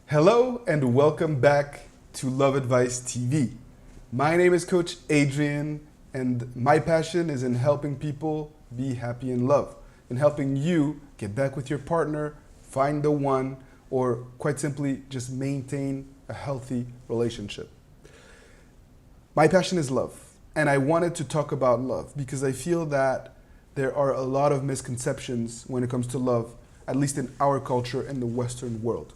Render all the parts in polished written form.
Hello and welcome back to Love Advice TV. My name is Coach Adrian and my passion is in helping people be happy in love, in helping you get back with your partner, find the one, or quite simply just maintain a healthy relationship. My passion is love, and I wanted to talk about love because I feel that there are a lot of misconceptions when it comes to love, at least in our culture in the Western world.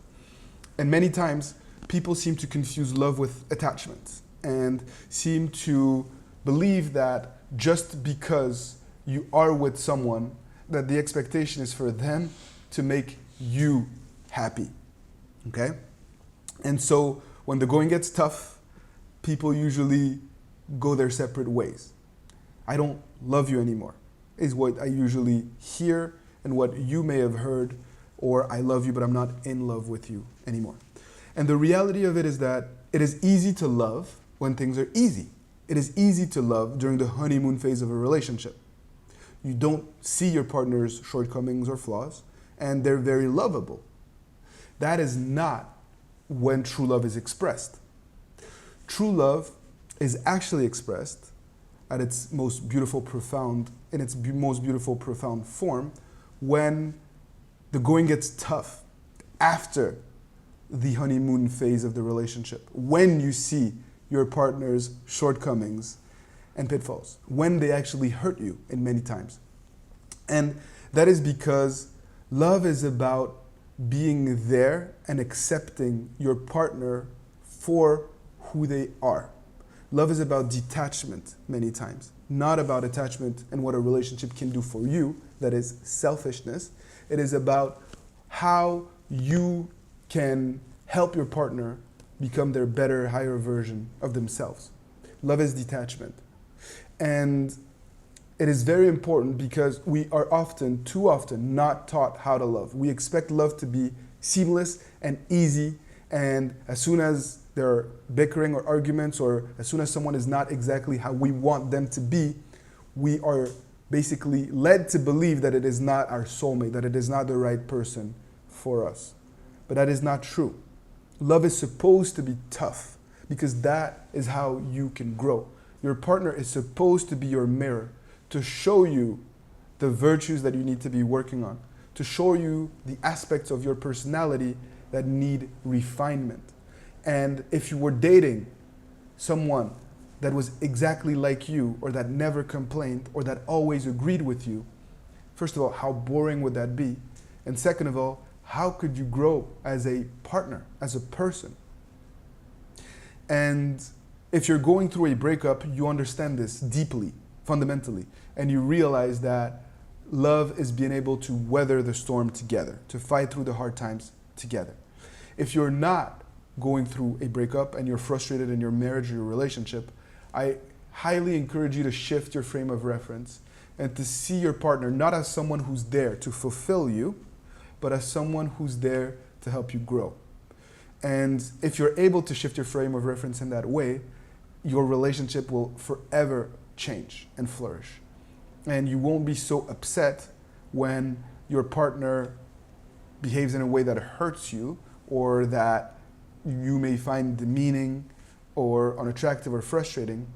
And many times, people seem to confuse love with attachment and seem to believe that just because you are with someone, that the expectation is for them to make you happy, okay? And so when the going gets tough, people usually go their separate ways. I don't love you anymore, is what I usually hear and what you may have heard, or I love you, but I'm not in love with you anymore. And the reality of it is that it is easy to love when things are easy. It is easy to love during the honeymoon phase of a relationship. You don't see your partner's shortcomings or flaws, and they're very lovable. That is not when true love is expressed. True love is actually expressed at its most beautiful, profound, in its most beautiful, profound form when the going gets tough after the honeymoon phase of the relationship, when you see your partner's shortcomings and pitfalls, when they actually hurt you in many times. And that is because love is about being there and accepting your partner for who they are. Love is about detachment many times, not about attachment and what a relationship can do for you, that is selfishness. It is about how you can help your partner become their better, higher version of themselves. Love is detachment. And it is very important because we are often, too often, not taught how to love. We expect love to be seamless and easy, and as soon as there are bickering or arguments, or as soon as someone is not exactly how we want them to be, we are basically led to believe that it is not our soulmate, that it is not the right person for us. But that is not true. Love is supposed to be tough because that is how you can grow. Your partner is supposed to be your mirror to show you the virtues that you need to be working on, to show you the aspects of your personality that need refinement. And if you were dating someone that was exactly like you, or that never complained, or that always agreed with you, first of all, how boring would that be? And second of all, how could you grow as a partner, as a person? And if you're going through a breakup, you understand this deeply, fundamentally, and you realize that love is being able to weather the storm together, to fight through the hard times together. If you're not going through a breakup and you're frustrated in your marriage or your relationship, I highly encourage you to shift your frame of reference and to see your partner not as someone who's there to fulfill you, but as someone who's there to help you grow. And if you're able to shift your frame of reference in that way, your relationship will forever change and flourish. And you won't be so upset when your partner behaves in a way that hurts you, or that you may find demeaning or unattractive or frustrating.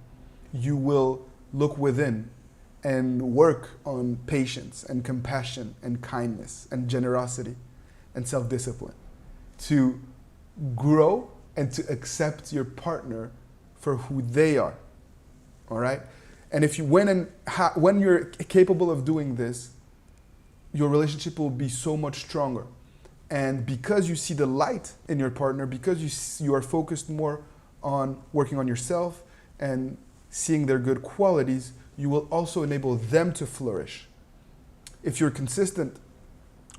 You will look within and work on patience and compassion and kindness and generosity and self-discipline to grow and to accept your partner for who they are, all right? And if you when you're capable of doing this, your relationship will be so much stronger. And because you see the light in your partner, because you are focused more on working on yourself and seeing their good qualities, you will also enable them to flourish. If you're consistent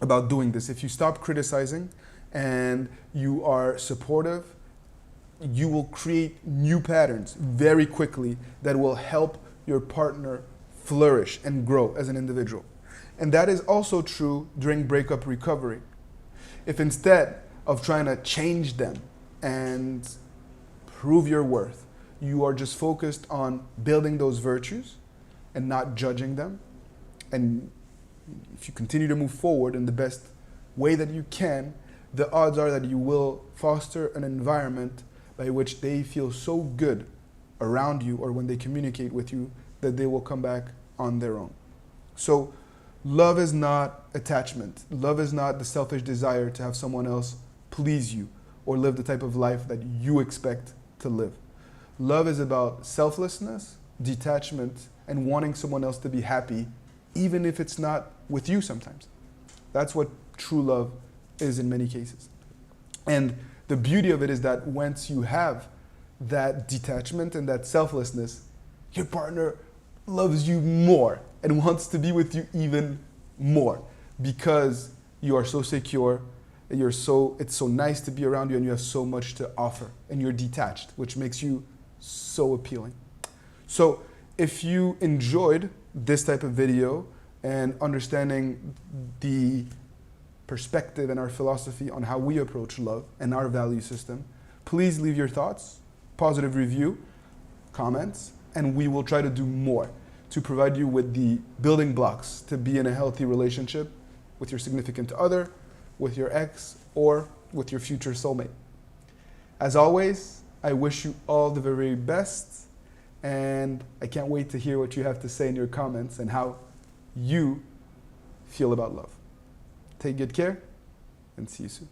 about doing this, if you stop criticizing and you are supportive, you will create new patterns very quickly that will help your partner flourish and grow as an individual. And that is also true during breakup recovery. If instead of trying to change them and prove your worth, you are just focused on building those virtues and not judging them, and if you continue to move forward in the best way that you can, the odds are that you will foster an environment by which they feel so good around you or when they communicate with you that they will come back on their own. So love is not attachment. Love is not the selfish desire to have someone else please you or live the type of life that you expect to live. Love is about selflessness, detachment, and wanting someone else to be happy, even if it's not with you sometimes. That's what true love is in many cases. And the beauty of it is that once you have that detachment and that selflessness, your partner loves you more and wants to be with you even more because you are so secure, it's so nice to be around you and you have so much to offer and you're detached, which makes you so appealing. So if you enjoyed this type of video and understanding the perspective and our philosophy on how we approach love and our value system, please leave your thoughts, positive review, comments, and we will try to do more to provide you with the building blocks to be in a healthy relationship with your significant other, with your ex, or with your future soulmate. As always, I wish you all the very best, and I can't wait to hear what you have to say in your comments and how you feel about love. Take good care, and see you soon.